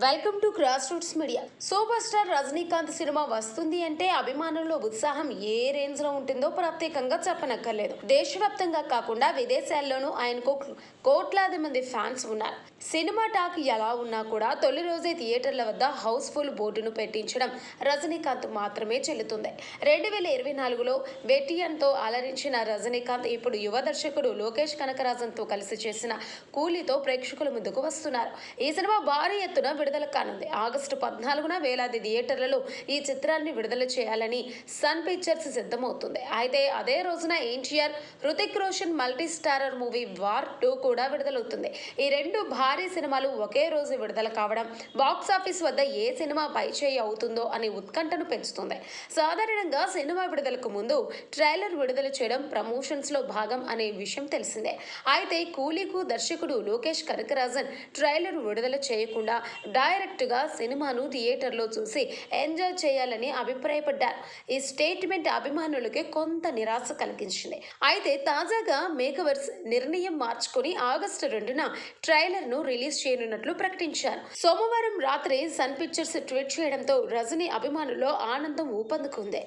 Welcome to cross roots media. Super star Rajinikanth cinema వస్తుంది అంటే అభిమానుల్లో ఉత్సాహం ఏ రేంజ్ లో ఉంటుందో ప్రత్యేకంగా చెప్పనక్కర్లేదు. దేశవ్యాప్తంగా కాకుండా విదేశాల్లోనూ ఆయనకు కోట్లాది మంది ఫ్యాన్స్ ఉన్నారు. సినిమా టాక్ ఎలా ఉన్నా కూడా తొలి రోజే థియేటర్ల వద్ద హౌస్ఫుల్ బోర్డును పెట్టించడం రజనీకాంత్ మాత్రమే చెల్లుతుంది. 2024లో వెటియన్తో అలరించిన రజనీకాంత్ ఇప్పుడు యువ దర్శకుడు లోకేష్ కనకరాజన్తో కలిసి చేసిన కూలీతో ప్రేక్షకుల ముందుకు వస్తున్నారు. ఈ సినిమా భారీ ఎత్తున విడుదల కానుంది. ఆగస్టు 14న వేలాది థియేటర్లలో ఈ చిత్రాన్ని విడుదల చేయాలని సన్ పిక్చర్స్ సిద్ధమవుతుంది. అయితే అదే రోజున NTR, Hrithik Roshan multi starrer movie war 2 కూడా విడుదలవుతుంది. ఈ రెండు భారీ సినిమాలు ఒకే రోజు విడుదల కావడం బాక్సాఫీస్ వద్ద ఏ సినిమా పైచేయి అవుతుందో అనే ఉత్కంఠను పెంచుతుంది. సాధారణంగా సినిమా విడుదలకు ముందు ట్రైలర్ విడుదల చేయడం ప్రమోషన్స్ లో భాగం అనే విషయం తెలిసిందే. అయితే కూలీకు దర్శకుడు లోకేష్ కనకరాజన్ ట్రైలర్ విడుదల చేయకుండా డైరెక్ట్ గా సినిమాను థియేటర్లో చూసి ఎంజాయ్ చేయాలని అభిప్రాయపడ్డారు. ఈ స్టేట్మెంట్ అభిమానులకి కొంత నిరాశ కలిగించింది. అయితే తాజాగా మేకర్స్ నిర్ణయం మార్చుకొని ఆగస్టు 2న ట్రైలర్ ను రిలీజ్ చేయనున్నట్లు ప్రకటించారు. సోమవారం రాత్రి సన్ పిక్చర్స్ ట్వీట్ చేయడంతో రజనీ అభిమానుల్లో ఆనందం ఊపందుకుంది.